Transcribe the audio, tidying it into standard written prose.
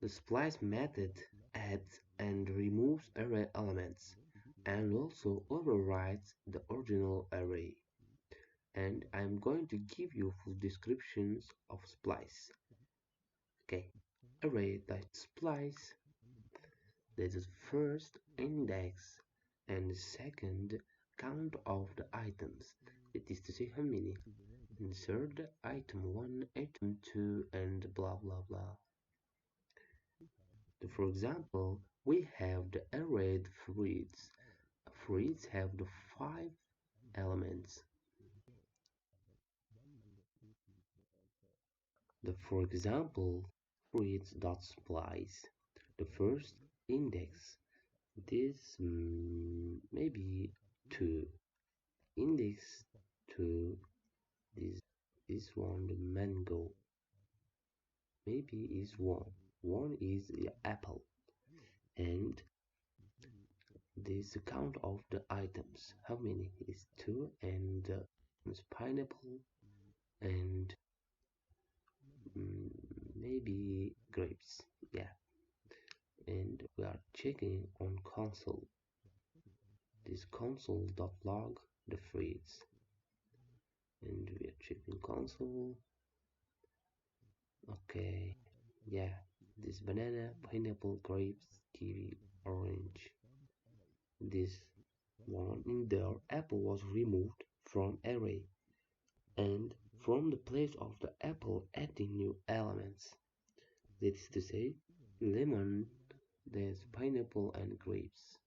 The splice method adds and removes array elements and also overrides the original array. And I'm going to give you full descriptions of splice. Okay, array.splice, that is first index and second count of the items, that is to say how many. Insert item 1, item 2, and blah blah blah. So for example, we have the arrayed fruits. Fruits have the 5 elements. For example, fruits.splice, the first index, this maybe 2, index 2, this one, the mango, maybe is 1 is the apple, and this count of the items, how many is 2, and pineapple, and maybe grapes, yeah. And we are checking on console, this console.log the fruits, and we are checking console. Okay, yeah, this banana, pineapple, grapes, kiwi, orange, this one in there, apple was removed from array, and from the place of the apple adding new elements, that is to say lemon, there's pineapple and grapes.